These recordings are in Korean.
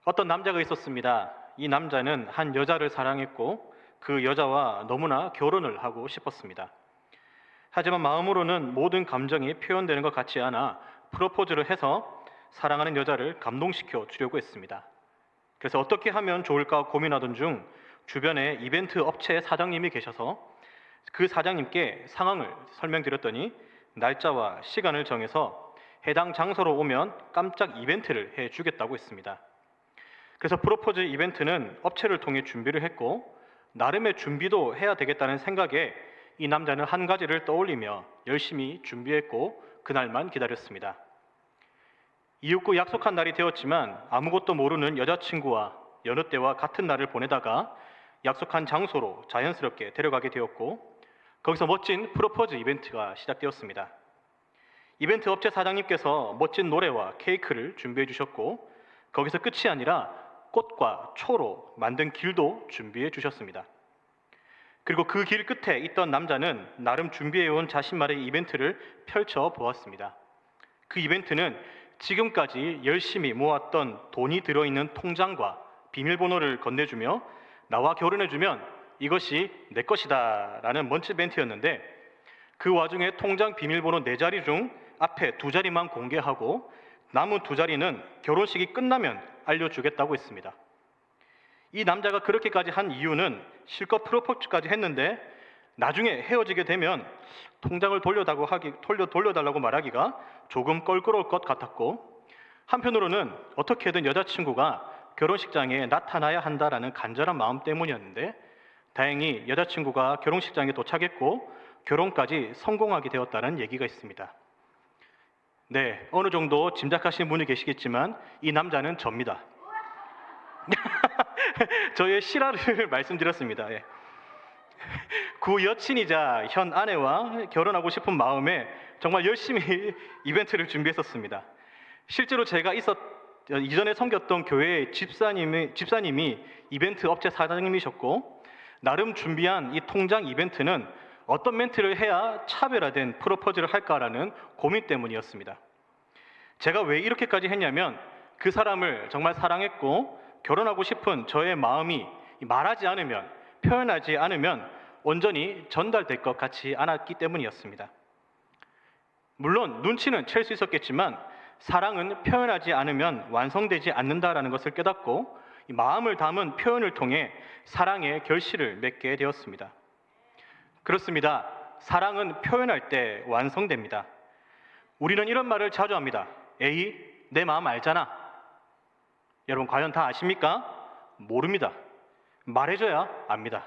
어떤 남자가 있었습니다. 이 남자는 한 여자를 사랑했고 그 여자와 너무나 결혼을 하고 싶었습니다. 하지만 마음으로는 모든 감정이 표현되는 것 같지 않아 프로포즈를 해서 사랑하는 여자를 감동시켜 주려고 했습니다. 그래서 어떻게 하면 좋을까 고민하던 중 주변에 이벤트 업체 사장님이 계셔서 그 사장님께 상황을 설명드렸더니 날짜와 시간을 정해서 해당 장소로 오면 깜짝 이벤트를 해주겠다고 했습니다. 그래서 프로포즈 이벤트는 업체를 통해 준비를 했고 나름의 준비도 해야 되겠다는 생각에 이 남자는 한 가지를 떠올리며 열심히 준비했고 그날만 기다렸습니다. 이윽고 약속한 날이 되었지만 아무것도 모르는 여자친구와 여느 때와 같은 날을 보내다가 약속한 장소로 자연스럽게 데려가게 되었고 거기서 멋진 프로포즈 이벤트가 시작되었습니다. 이벤트 업체 사장님께서 멋진 노래와 케이크를 준비해 주셨고 거기서 끝이 아니라 꽃과 초로 만든 길도 준비해 주셨습니다. 그리고 그 길 끝에 있던 남자는 나름 준비해온 자신만의 이벤트를 펼쳐 보았습니다. 그 이벤트는 지금까지 열심히 모았던 돈이 들어있는 통장과 비밀번호를 건네주며 나와 결혼해주면 이것이 내 것이다 라는 멋진 멘트였는데 그 와중에 통장 비밀번호 4자리 중 앞에 2자리만 공개하고 남은 2자리는 결혼식이 끝나면 알려주겠다고 했습니다. 이 남자가 그렇게까지 한 이유는 실컷 프로포즈까지 했는데 나중에 헤어지게 되면 통장을 돌려달라고 말하기가 조금 껄끄러울 것 같았고 한편으로는 어떻게든 여자친구가 결혼식장에 나타나야 한다라는 간절한 마음 때문이었는데 다행히 여자친구가 결혼식장에 도착했고 결혼까지 성공하게 되었다는 얘기가 있습니다. 네, 어느 정도 짐작하시는 분이 계시겠지만 이 남자는 접니다. 저의 실화를 말씀드렸습니다. 예. 구 여친이자 현 아내와 결혼하고 싶은 마음에 정말 열심히 이벤트를 준비했었습니다. 실제로 제가 이전에 섬겼던 교회의 집사님이 이벤트 업체 사장님이셨고 나름 준비한 이 통장 이벤트는 어떤 멘트를 해야 차별화된 프로포즈를 할까라는 고민 때문이었습니다. 제가 왜 이렇게까지 했냐면 그 사람을 정말 사랑했고 결혼하고 싶은 저의 마음이 말하지 않으면 표현하지 않으면 온전히 전달될 것 같지 않았기 때문이었습니다. 물론 눈치는 챌 수 있었겠지만 사랑은 표현하지 않으면 완성되지 않는다라는 것을 깨닫고 이 마음을 담은 표현을 통해 사랑의 결실을 맺게 되었습니다. 그렇습니다. 사랑은 표현할 때 완성됩니다. 우리는 이런 말을 자주 합니다. 에이, 내 마음 알잖아. 여러분 과연 다 아십니까? 모릅니다. 말해줘야 압니다.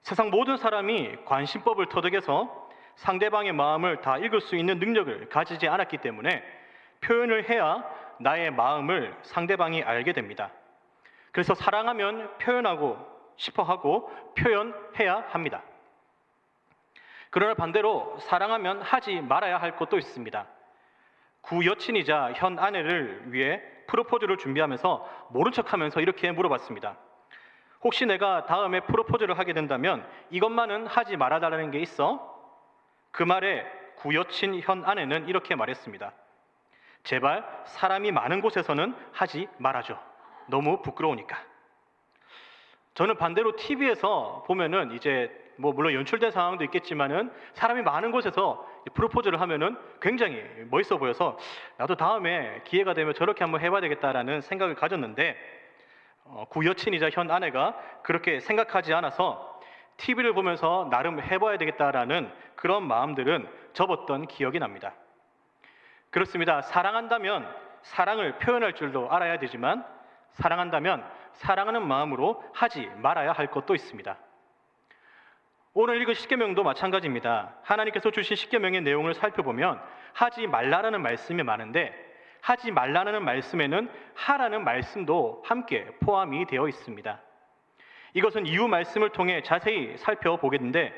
세상 모든 사람이 관심법을 터득해서 상대방의 마음을 다 읽을 수 있는 능력을 가지지 않았기 때문에 표현을 해야 나의 마음을 상대방이 알게 됩니다. 그래서 사랑하면 표현하고 싶어하고 표현해야 합니다. 그러나 반대로 사랑하면 하지 말아야 할 것도 있습니다. 구 여친이자 현 아내를 위해 프로포즈를 준비하면서 모른 척하면서 이렇게 물어봤습니다. 혹시 내가 다음에 프로포즈를 하게 된다면 이것만은 하지 말아달라는 게 있어? 그 말에 구 여친 현 아내는 이렇게 말했습니다. 제발 사람이 많은 곳에서는 하지 말아줘. 너무 부끄러우니까. 저는 반대로 TV에서 보면은 이제 물론 연출된 상황도 있겠지만은 사람이 많은 곳에서 프로포즈를 하면은 굉장히 멋있어 보여서 나도 다음에 기회가 되면 저렇게 한번 해봐야 되겠다라는 생각을 가졌는데 구 여친이자 현 아내가 그렇게 생각하지 않아서 TV를 보면서 나름 해봐야 되겠다라는 그런 마음들은 접었던 기억이 납니다. 그렇습니다. 사랑한다면 사랑을 표현할 줄도 알아야 되지만 사랑한다면 사랑하는 마음으로 하지 말아야 할 것도 있습니다. 오늘 읽은 십계명도 마찬가지입니다. 하나님께서 주신 십계명의 내용을 살펴보면 하지 말라라는 말씀이 많은데 하지 말라는 말씀에는 하라는 말씀도 함께 포함이 되어 있습니다. 이것은 이후 말씀을 통해 자세히 살펴보겠는데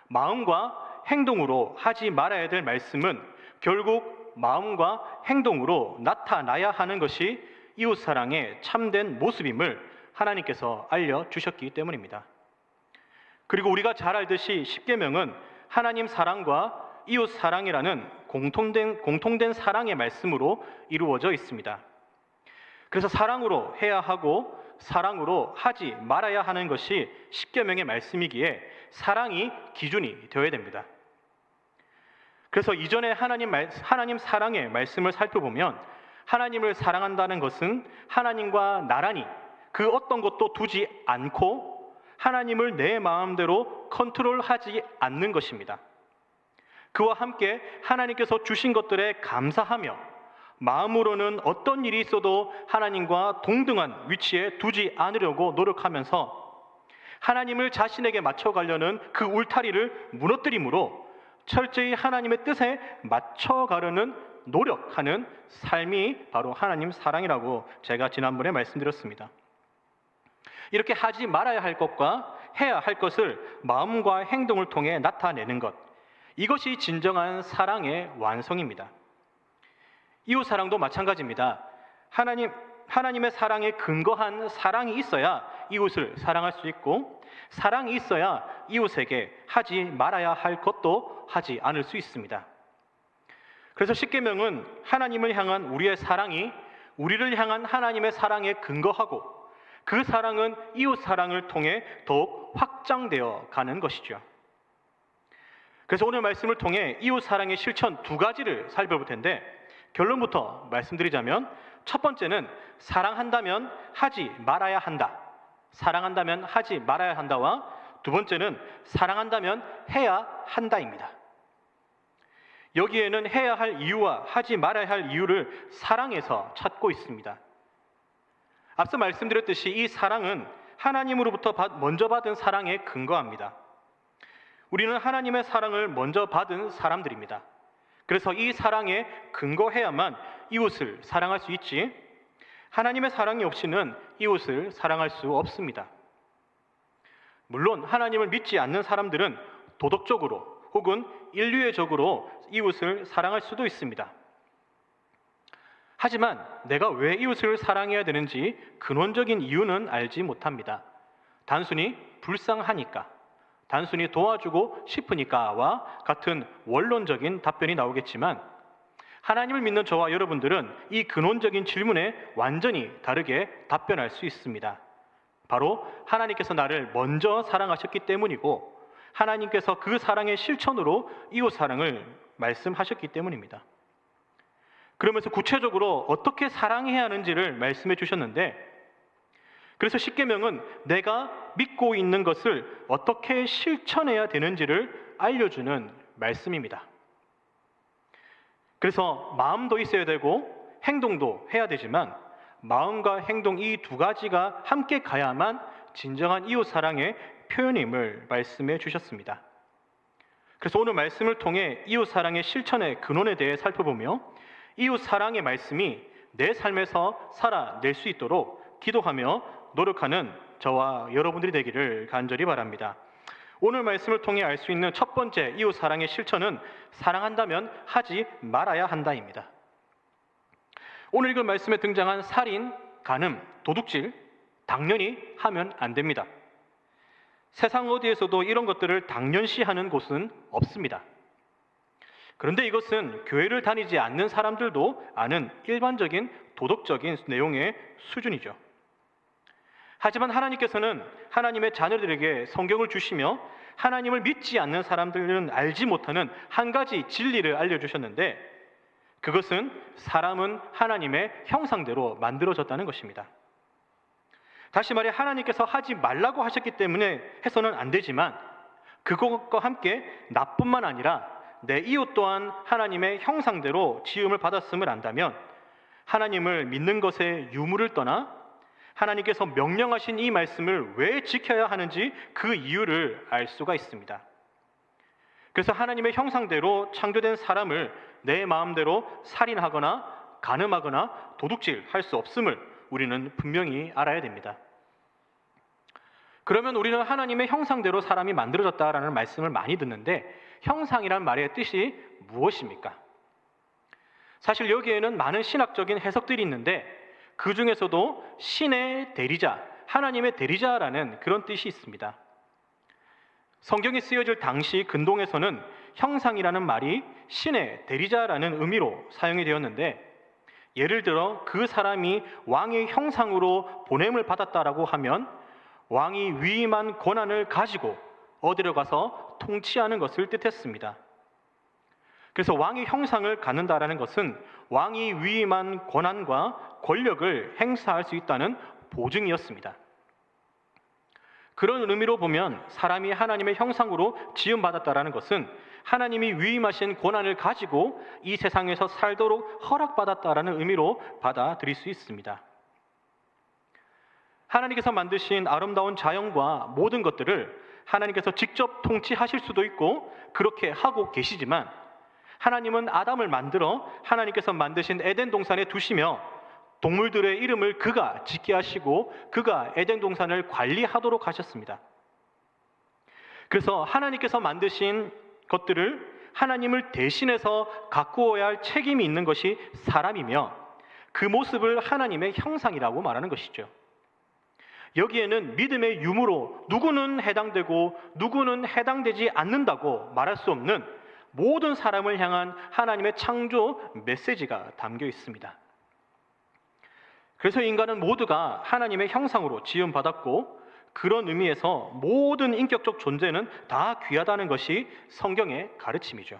마음과 행동으로 하지 말아야 될 말씀은 결국 마음과 행동으로 나타나야 하는 것이 이웃사랑의 참된 모습임을 하나님께서 알려주셨기 때문입니다. 그리고 우리가 잘 알듯이 십계명은 하나님 사랑과 이웃 사랑이라는 공통된 사랑의 말씀으로 이루어져 있습니다. 그래서 사랑으로 해야 하고 사랑으로 하지 말아야 하는 것이 십계명의 말씀이기에 사랑이 기준이 되어야 됩니다. 그래서 이전에 하나님 사랑의 말씀을 살펴보면 하나님을 사랑한다는 것은 하나님과 나란히 그 어떤 것도 두지 않고 하나님을 내 마음대로 컨트롤하지 않는 것입니다. 그와 함께 하나님께서 주신 것들에 감사하며 마음으로는 어떤 일이 있어도 하나님과 동등한 위치에 두지 않으려고 노력하면서 하나님을 자신에게 맞춰가려는 그 울타리를 무너뜨림으로 철저히 하나님의 뜻에 맞춰가려는 노력하는 삶이 바로 하나님 사랑이라고 제가 지난번에 말씀드렸습니다. 이렇게 하지 말아야 할 것과 해야 할 것을 마음과 행동을 통해 나타내는 것, 이것이 진정한 사랑의 완성입니다. 이웃사랑도 마찬가지입니다. 하나님의 사랑에 근거한 사랑이 있어야 이웃을 사랑할 수 있고 사랑이 있어야 이웃에게 하지 말아야 할 것도 하지 않을 수 있습니다. 그래서 십계명은 하나님을 향한 우리의 사랑이 우리를 향한 하나님의 사랑에 근거하고 그 사랑은 이웃 사랑을 통해 더욱 확장되어 가는 것이죠. 그래서 오늘 말씀을 통해 이웃 사랑의 실천 두 가지를 살펴볼 텐데 결론부터 말씀드리자면 첫 번째는 사랑한다면 하지 말아야 한다. 사랑한다면 하지 말아야 한다와 두 번째는 사랑한다면 해야 한다입니다. 여기에는 해야 할 이유와 하지 말아야 할 이유를 사랑에서 찾고 있습니다. 앞서 말씀드렸듯이 이 사랑은 하나님으로부터 먼저 받은 사랑에 근거합니다. 우리는 하나님의 사랑을 먼저 받은 사람들입니다. 그래서 이 사랑에 근거해야만 이웃을 사랑할 수 있지 하나님의 사랑이 없이는 이웃을 사랑할 수 없습니다. 물론 하나님을 믿지 않는 사람들은 도덕적으로 혹은 인류애적으로 이웃을 사랑할 수도 있습니다. 하지만 내가 왜 이웃을 사랑해야 되는지 근원적인 이유는 알지 못합니다. 단순히 불쌍하니까, 단순히 도와주고 싶으니까와 같은 원론적인 답변이 나오겠지만 하나님을 믿는 저와 여러분들은 이 근원적인 질문에 완전히 다르게 답변할 수 있습니다. 바로 하나님께서 나를 먼저 사랑하셨기 때문이고 하나님께서 그 사랑의 실천으로 이웃 사랑을 말씀하셨기 때문입니다. 그러면서 구체적으로 어떻게 사랑해야 하는지를 말씀해 주셨는데 그래서 십계명은 내가 믿고 있는 것을 어떻게 실천해야 되는지를 알려주는 말씀입니다. 그래서 마음도 있어야 되고 행동도 해야 되지만 마음과 행동 이 두 가지가 함께 가야만 진정한 이웃 사랑의 표현임을 말씀해 주셨습니다. 그래서 오늘 말씀을 통해 이웃 사랑의 실천의 근원에 대해 살펴보며 이웃 사랑의 말씀이 내 삶에서 살아낼 수 있도록 기도하며 노력하는 저와 여러분들이 되기를 간절히 바랍니다. 오늘 말씀을 통해 알 수 있는 첫 번째 이웃 사랑의 실천은 사랑한다면 하지 말아야 한다입니다. 오늘 읽은 말씀에 등장한 살인, 간음, 도둑질 당연히 하면 안 됩니다. 세상 어디에서도 이런 것들을 당연시하는 곳은 없습니다. 그런데 이것은 교회를 다니지 않는 사람들도 아는 일반적인 도덕적인 내용의 수준이죠. 하지만 하나님께서는 하나님의 자녀들에게 성경을 주시며 하나님을 믿지 않는 사람들은 알지 못하는 한 가지 진리를 알려주셨는데 그것은 사람은 하나님의 형상대로 만들어졌다는 것입니다. 다시 말해 하나님께서 하지 말라고 하셨기 때문에 해서는 안 되지만 그것과 함께 나뿐만 아니라 내 이웃 또한 하나님의 형상대로 지음을 받았음을 안다면 하나님을 믿는 것의 유무를 떠나 하나님께서 명령하신 이 말씀을 왜 지켜야 하는지 그 이유를 알 수가 있습니다. 그래서 하나님의 형상대로 창조된 사람을 내 마음대로 살인하거나 간음하거나 도둑질할 수 없음을 우리는 분명히 알아야 됩니다. 그러면 우리는 하나님의 형상대로 사람이 만들어졌다라는 말씀을 많이 듣는데 형상이란 말의 뜻이 무엇입니까? 사실 여기에는 많은 신학적인 해석들이 있는데 그 중에서도 신의 대리자, 하나님의 대리자라는 그런 뜻이 있습니다. 성경이 쓰여질 당시 근동에서는 형상이라는 말이 신의 대리자라는 의미로 사용이 되었는데 예를 들어 그 사람이 왕의 형상으로 보냄을 받았다라고 하면 왕이 위임한 권한을 가지고 어디로 가서 통치하는 것을 뜻했습니다. 그래서 왕의 형상을 갖는다라는 것은 왕이 위임한 권한과 권력을 행사할 수 있다는 보증이었습니다. 그런 의미로 보면 사람이 하나님의 형상으로 지음받았다라는 것은 하나님이 위임하신 권한을 가지고 이 세상에서 살도록 허락받았다라는 의미로 받아들일 수 있습니다. 하나님께서 만드신 아름다운 자연과 모든 것들을 하나님께서 직접 통치하실 수도 있고 그렇게 하고 계시지만 하나님은 아담을 만들어 하나님께서 만드신 에덴 동산에 두시며 동물들의 이름을 그가 짓게 하시고 그가 에덴 동산을 관리하도록 하셨습니다. 그래서 하나님께서 만드신 것들을 하나님을 대신해서 가꾸어야 할 책임이 있는 것이 사람이며 그 모습을 하나님의 형상이라고 말하는 것이죠. 여기에는 믿음의 유무로 누구는 해당되고 누구는 해당되지 않는다고 말할 수 없는 모든 사람을 향한 하나님의 창조 메시지가 담겨 있습니다. 그래서 인간은 모두가 하나님의 형상으로 지음받았고 그런 의미에서 모든 인격적 존재는 다 귀하다는 것이 성경의 가르침이죠.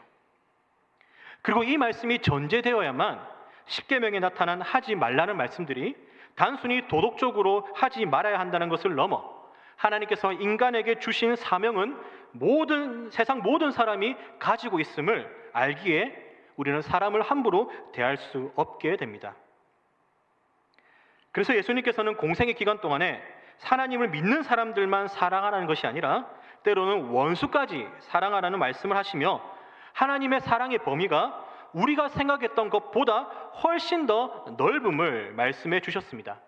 그리고 이 말씀이 전제되어야만 십계명에 나타난 하지 말라는 말씀들이 단순히 도덕적으로 하지 말아야 한다는 것을 넘어 하나님께서 인간에게 주신 사명은 세상 모든 사람이 가지고 있음을 알기에 우리는 사람을 함부로 대할 수 없게 됩니다. 그래서 예수님께서는 공생의 기간 동안에 하나님을 믿는 사람들만 사랑하라는 것이 아니라 때로는 원수까지 사랑하라는 말씀을 하시며 하나님의 사랑의 범위가 우리가 생각했던 것보다 훨씬 더 넓음을 말씀해 주셨습니다.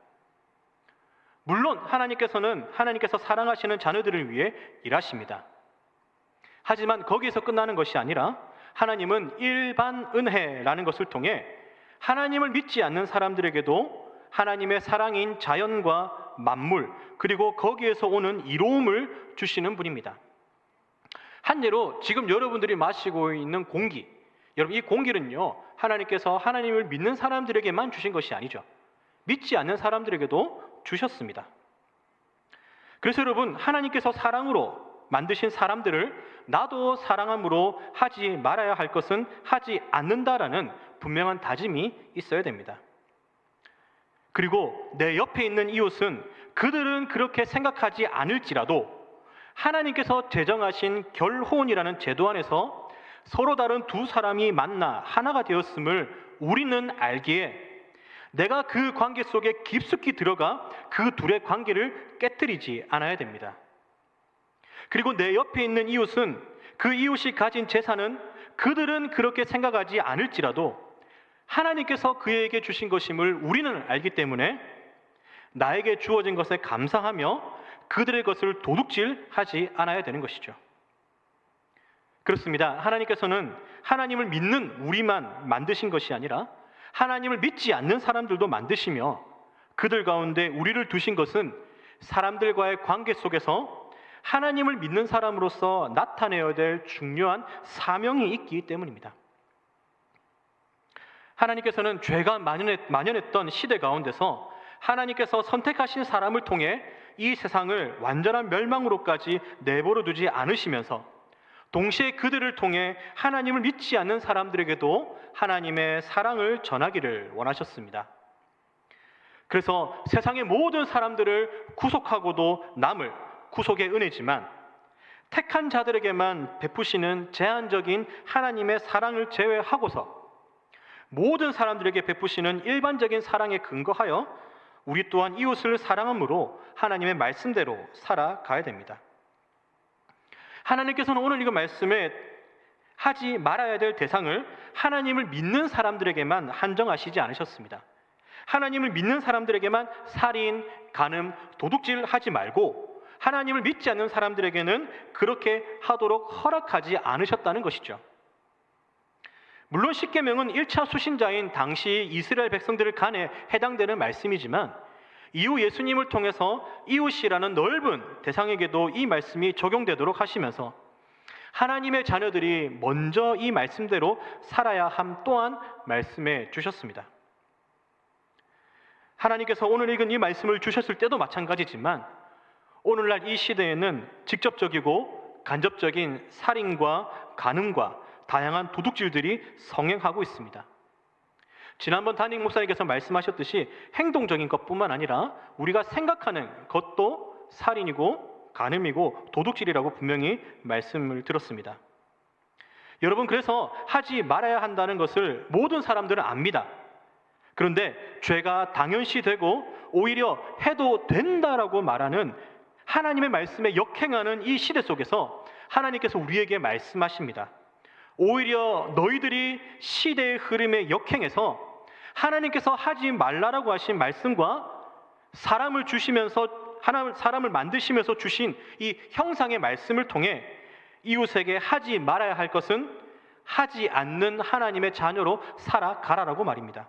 물론 하나님께서 사랑하시는 자녀들을 위해 일하십니다. 하지만 거기에서 끝나는 것이 아니라 하나님은 일반 은혜라는 것을 통해 하나님을 믿지 않는 사람들에게도 하나님의 사랑인 자연과 만물 그리고 거기에서 오는 이로움을 주시는 분입니다. 한 예로 지금 여러분들이 마시고 있는 공기, 여러분 이 공기는요 하나님께서 하나님을 믿는 사람들에게만 주신 것이 아니죠. 믿지 않는 사람들에게도 주셨습니다. 그래서 여러분 하나님께서 사랑으로 만드신 사람들을 나도 사랑함으로 하지 말아야 할 것은 하지 않는다라는 분명한 다짐이 있어야 됩니다. 그리고 내 옆에 있는 이웃은 그들은 그렇게 생각하지 않을지라도 하나님께서 제정하신 결혼이라는 제도 안에서 서로 다른 두 사람이 만나 하나가 되었음을 우리는 알기에 내가 그 관계 속에 깊숙이 들어가 그 둘의 관계를 깨뜨리지 않아야 됩니다. 그리고 내 옆에 있는 이웃은 그 이웃이 가진 재산은 그들은 그렇게 생각하지 않을지라도 하나님께서 그에게 주신 것임을 우리는 알기 때문에 나에게 주어진 것에 감사하며 그들의 것을 도둑질하지 않아야 되는 것이죠. 그렇습니다. 하나님께서는 하나님을 믿는 우리만 만드신 것이 아니라 하나님을 믿지 않는 사람들도 만드시며 그들 가운데 우리를 두신 것은 사람들과의 관계 속에서 하나님을 믿는 사람으로서 나타내어야 될 중요한 사명이 있기 때문입니다. 하나님께서는 죄가 만연했던 시대 가운데서 하나님께서 선택하신 사람을 통해 이 세상을 완전한 멸망으로까지 내버려 두지 않으시면서 동시에 그들을 통해 하나님을 믿지 않는 사람들에게도 하나님의 사랑을 전하기를 원하셨습니다. 그래서 세상의 모든 사람들을 구속하고도 남을 구속의 은혜지만 택한 자들에게만 베푸시는 제한적인 하나님의 사랑을 제외하고서 모든 사람들에게 베푸시는 일반적인 사랑에 근거하여 우리 또한 이웃을 사랑함으로 하나님의 말씀대로 살아가야 됩니다. 하나님께서는 오늘 이 말씀에 하지 말아야 될 대상을 하나님을 믿는 사람들에게만 한정하시지 않으셨습니다. 하나님을 믿는 사람들에게만 살인, 간음, 도둑질 하지 말고 하나님을 믿지 않는 사람들에게는 그렇게 하도록 허락하지 않으셨다는 것이죠. 물론 십계명은 1차 수신자인 당시 이스라엘 백성들을 간에 해당되는 말씀이지만 이후 예수님을 통해서 이웃이라는 넓은 대상에게도 이 말씀이 적용되도록 하시면서 하나님의 자녀들이 먼저 이 말씀대로 살아야 함 또한 말씀해 주셨습니다. 하나님께서 오늘 읽은 이 말씀을 주셨을 때도 마찬가지지만 오늘날 이 시대에는 직접적이고 간접적인 살인과 간음과 다양한 도둑질들이 성행하고 있습니다. 지난번 담임 목사님께서 말씀하셨듯이 행동적인 것뿐만 아니라 우리가 생각하는 것도 살인이고 간음이고 도둑질이라고 분명히 말씀을 들었습니다. 여러분, 그래서 하지 말아야 한다는 것을 모든 사람들은 압니다. 그런데 죄가 당연시되고 오히려 해도 된다라고 말하는 하나님의 말씀에 역행하는 이 시대 속에서 하나님께서 우리에게 말씀하십니다. 오히려 너희들이 시대의 흐름에 역행해서 하나님께서 하지 말라라고 하신 말씀과 사람을 만드시면서 주신 이 형상의 말씀을 통해 이웃에게 하지 말아야 할 것은 하지 않는 하나님의 자녀로 살아가라라고 말입니다.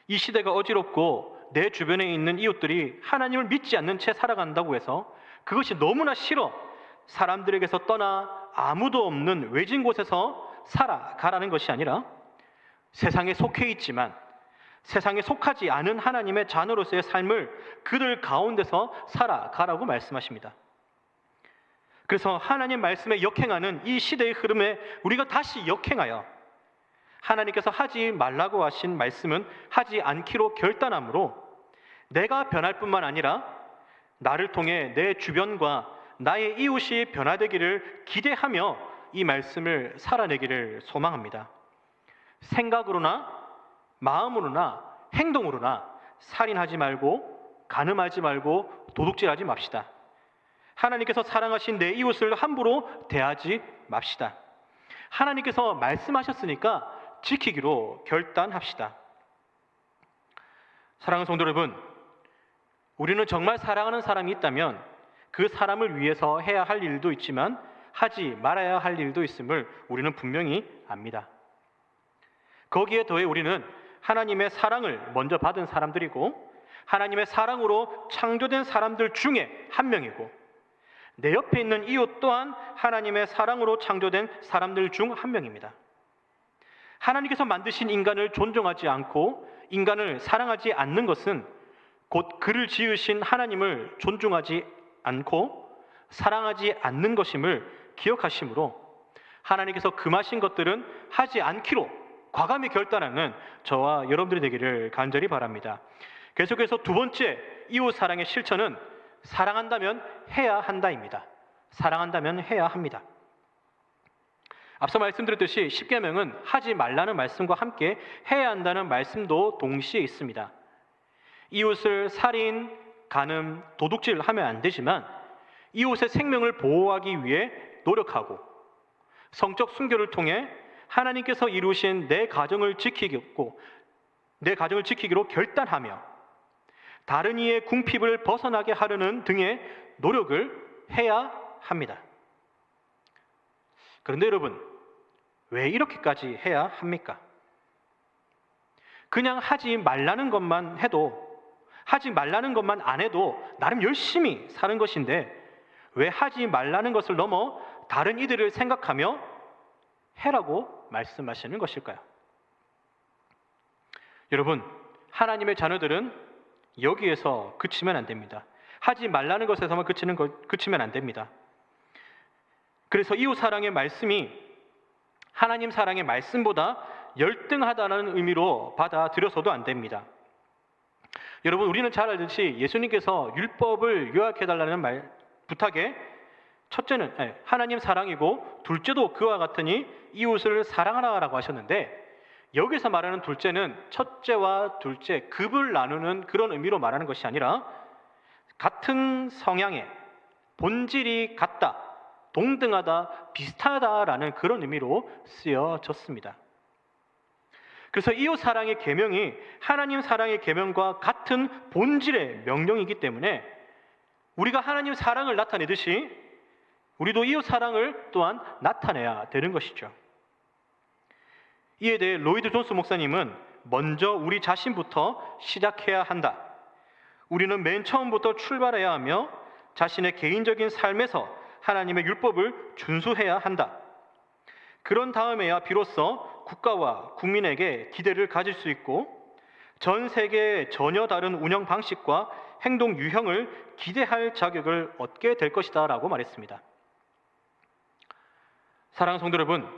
이 시대가 어지럽고 내 주변에 있는 이웃들이 하나님을 믿지 않는 채 살아간다고 해서 그것이 너무나 싫어 사람들에게서 떠나 아무도 없는 외진 곳에서 살아가라는 것이 아니라 세상에 속해 있지만 세상에 속하지 않은 하나님의 자녀로서의 삶을 그들 가운데서 살아가라고 말씀하십니다. 그래서 하나님 말씀에 역행하는 이 시대의 흐름에 우리가 다시 역행하여 하나님께서 하지 말라고 하신 말씀은 하지 않기로 결단함으로 내가 변할 뿐만 아니라 나를 통해 내 주변과 나의 이웃이 변화되기를 기대하며 이 말씀을 살아내기를 소망합니다. 생각으로나 마음으로나 행동으로나 살인하지 말고 간음하지 말고 도둑질하지 맙시다. 하나님께서 사랑하신 내 이웃을 함부로 대하지 맙시다. 하나님께서 말씀하셨으니까 지키기로 결단합시다. 사랑하는 성도 여러분, 우리는 정말 사랑하는 사람이 있다면 그 사람을 위해서 해야 할 일도 있지만 하지 말아야 할 일도 있음을 우리는 분명히 압니다. 거기에 더해 우리는 하나님의 사랑을 먼저 받은 사람들이고 하나님의 사랑으로 창조된 사람들 중에 한 명이고 내 옆에 있는 이웃 또한 하나님의 사랑으로 창조된 사람들 중 한 명입니다. 하나님께서 만드신 인간을 존중하지 않고 인간을 사랑하지 않는 것은 곧 그를 지으신 하나님을 존중하지 않고 사랑하지 않는 것임을 기억하시므로 하나님께서 금하신 것들은 하지 않기로 과감히 결단하는 저와 여러분들이 되기를 간절히 바랍니다. 계속해서 두 번째 이웃 사랑의 실천은 사랑한다면 해야 한다입니다. 사랑한다면 해야 합니다. 앞서 말씀드렸듯이 십계명은 하지 말라는 말씀과 함께 해야 한다는 말씀도 동시에 있습니다. 이웃을 살인, 간음, 도둑질하면 안 되지만 이웃의 생명을 보호하기 위해 노력하고 성적 순교를 통해 하나님께서 이루신 내 가정을 지키기로 결단하며 다른 이의 궁핍을 벗어나게 하려는 등의 노력을 해야 합니다. 그런데 여러분, 왜 이렇게까지 해야 합니까? 그냥 하지 말라는 것만 해도, 하지 말라는 것만 안 해도 나름 열심히 사는 것인데 왜 하지 말라는 것을 넘어 다른 이들을 생각하며 해라고 말씀하시는 것일까요? 여러분, 하나님의 자녀들은 여기에서 그치면 안 됩니다. 하지 말라는 것에서만 그치면 안 됩니다. 그래서 이웃 사랑의 말씀이 하나님 사랑의 말씀보다 열등하다는 의미로 받아들여서도 안 됩니다. 여러분, 우리는 잘 알듯이 예수님께서 율법을 요약해달라는 부탁에 첫째는 하나님 사랑이고 둘째도 그와 같으니 이웃을 사랑하라라고 하셨는데 여기서 말하는 둘째는 첫째와 둘째 급을 나누는 그런 의미로 말하는 것이 아니라 같은 성향의 본질이 같다, 동등하다, 비슷하다라는 그런 의미로 쓰여졌습니다. 그래서 이웃 사랑의 계명이 하나님 사랑의 계명과 같은 본질의 명령이기 때문에 우리가 하나님 사랑을 나타내듯이 우리도 이웃 사랑을 또한 나타내야 되는 것이죠. 이에 대해 로이드 존스 목사님은 먼저 우리 자신부터 시작해야 한다. 우리는 맨 처음부터 출발해야 하며 자신의 개인적인 삶에서 하나님의 율법을 준수해야 한다. 그런 다음에야 비로소 국가와 국민에게 기대를 가질 수 있고 전 세계의 전혀 다른 운영 방식과 행동 유형을 기대할 자격을 얻게 될 것이다 라고 말했습니다. 사랑하는 성도 여러분,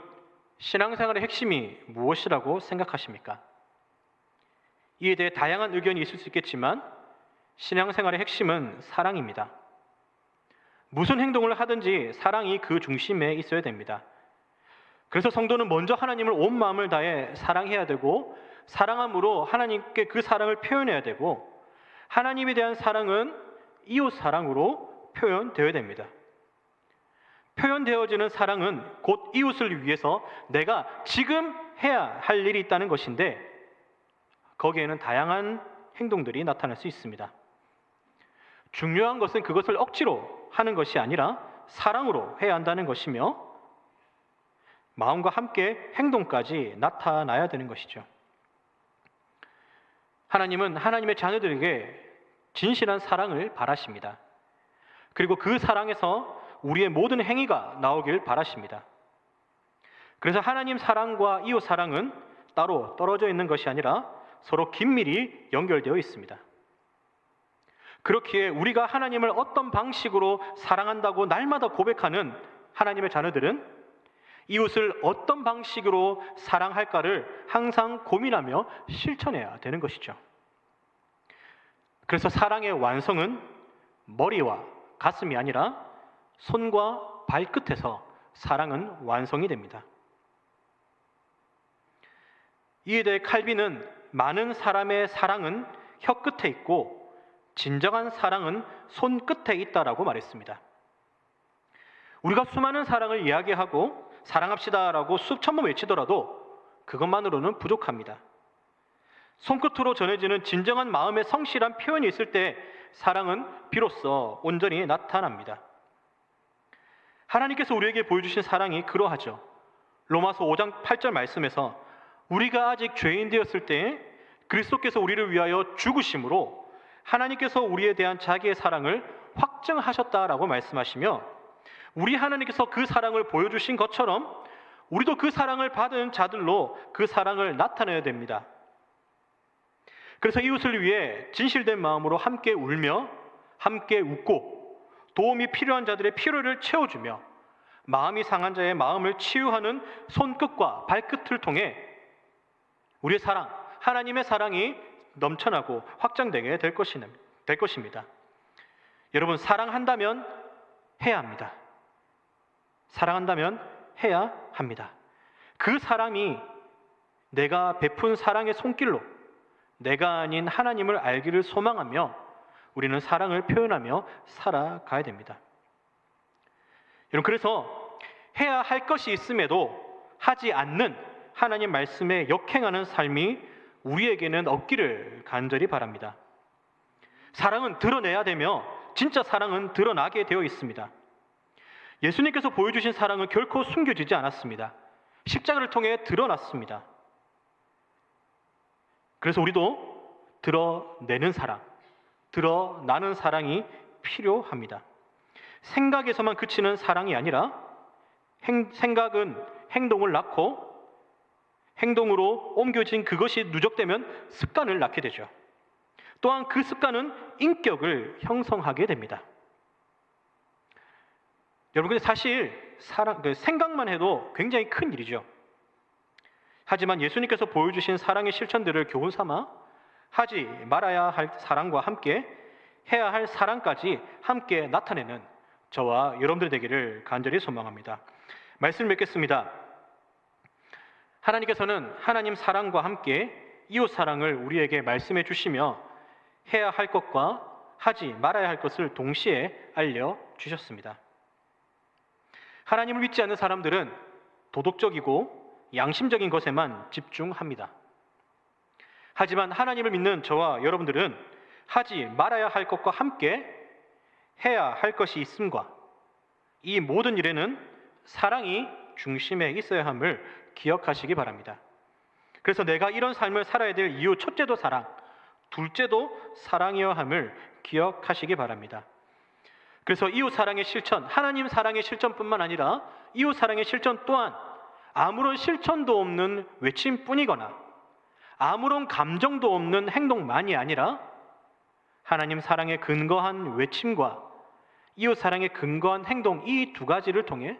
신앙생활의 핵심이 무엇이라고 생각하십니까? 이에 대해 다양한 의견이 있을 수 있겠지만 신앙생활의 핵심은 사랑입니다. 무슨 행동을 하든지 사랑이 그 중심에 있어야 됩니다. 그래서 성도는 먼저 하나님을 온 마음을 다해 사랑해야 되고, 사랑함으로 하나님께 그 사랑을 표현해야 되고, 하나님에 대한 사랑은 이웃 사랑으로 표현되어야 됩니다. 표현되어지는 사랑은 곧 이웃을 위해서 내가 지금 해야 할 일이 있다는 것인데, 거기에는 다양한 행동들이 나타날 수 있습니다. 중요한 것은 그것을 억지로 하는 것이 아니라 사랑으로 해야 한다는 것이며, 마음과 함께 행동까지 나타나야 되는 것이죠. 하나님은 하나님의 자녀들에게 진실한 사랑을 바라십니다. 그리고 그 사랑에서 우리의 모든 행위가 나오길 바라십니다. 그래서 하나님 사랑과 이웃 사랑은 따로 떨어져 있는 것이 아니라 서로 긴밀히 연결되어 있습니다. 그렇기에 우리가 하나님을 어떤 방식으로 사랑한다고 날마다 고백하는 하나님의 자녀들은 이웃을 어떤 방식으로 사랑할까를 항상 고민하며 실천해야 되는 것이죠. 그래서 사랑의 완성은 머리와 가슴이 아니라 손과 발끝에서 사랑은 완성이 됩니다. 이에 대해 칼빈은 많은 사람의 사랑은 혀끝에 있고 진정한 사랑은 손끝에 있다라고 말했습니다. 우리가 수많은 사랑을 이야기하고 사랑합시다라고 수천 번 외치더라도 그것만으로는 부족합니다. 손끝으로 전해지는 진정한 마음의 성실한 표현이 있을 때 사랑은 비로소 온전히 나타납니다. 하나님께서 우리에게 보여주신 사랑이 그러하죠. 로마서 5장 8절 말씀에서 우리가 아직 죄인 되었을 때 그리스도께서 우리를 위하여 죽으심으로 하나님께서 우리에 대한 자기의 사랑을 확증하셨다라고 말씀하시며, 우리 하나님께서 그 사랑을 보여주신 것처럼 우리도 그 사랑을 받은 자들로 그 사랑을 나타내야 됩니다. 그래서 이웃을 위해 진실된 마음으로 함께 울며 함께 웃고 도움이 필요한 자들의 필요를 채워주며 마음이 상한 자의 마음을 치유하는 손끝과 발끝을 통해 우리의 사랑, 하나님의 사랑이 넘쳐나고 확장되게 될 것입니다. 여러분, 사랑한다면 해야 합니다. 사랑한다면 해야 합니다. 그 사랑이 내가 베푼 사랑의 손길로 내가 아닌 하나님을 알기를 소망하며 우리는 사랑을 표현하며 살아가야 됩니다. 여러분, 그래서 해야 할 것이 있음에도 하지 않는 하나님 말씀에 역행하는 삶이 우리에게는 없기를 간절히 바랍니다. 사랑은 드러내야 되며 진짜 사랑은 드러나게 되어 있습니다. 예수님께서 보여주신 사랑은 결코 숨겨지지 않았습니다. 십자가를 통해 드러났습니다. 그래서 우리도 드러내는 사랑, 드러나는 사랑이 필요합니다. 생각에서만 그치는 사랑이 아니라 생각은 행동을 낳고 행동으로 옮겨진 그것이 누적되면 습관을 낳게 되죠. 또한 그 습관은 인격을 형성하게 됩니다. 여러분, 근데 사실 생각만 해도 굉장히 큰 일이죠. 하지만 예수님께서 보여주신 사랑의 실천들을 교훈 삼아 하지 말아야 할 사랑과 함께 해야 할 사랑까지 함께 나타내는 저와 여러분들 되기를 간절히 소망합니다. 말씀을 맺겠습니다. 하나님께서는 하나님 사랑과 함께 이웃 사랑을 우리에게 말씀해 주시며 해야 할 것과 하지 말아야 할 것을 동시에 알려주셨습니다. 하나님을 믿지 않는 사람들은 도덕적이고 양심적인 것에만 집중합니다. 하지만 하나님을 믿는 저와 여러분들은 하지 말아야 할 것과 함께 해야 할 것이 있음과 이 모든 일에는 사랑이 중심에 있어야 함을 기억하시기 바랍니다. 그래서 내가 이런 삶을 살아야 될 이유, 첫째도 사랑, 둘째도 사랑이어야 함을 기억하시기 바랍니다. 그래서 이웃 사랑의 실천, 하나님 사랑의 실천뿐만 아니라 이웃 사랑의 실천 또한 아무런 실천도 없는 외침뿐이거나 아무런 감정도 없는 행동만이 아니라 하나님 사랑에 근거한 외침과 이웃 사랑에 근거한 행동, 이 두 가지를 통해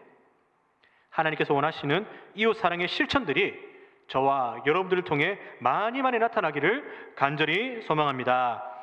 하나님께서 원하시는 이웃 사랑의 실천들이 저와 여러분들을 통해 많이 나타나기를 간절히 소망합니다.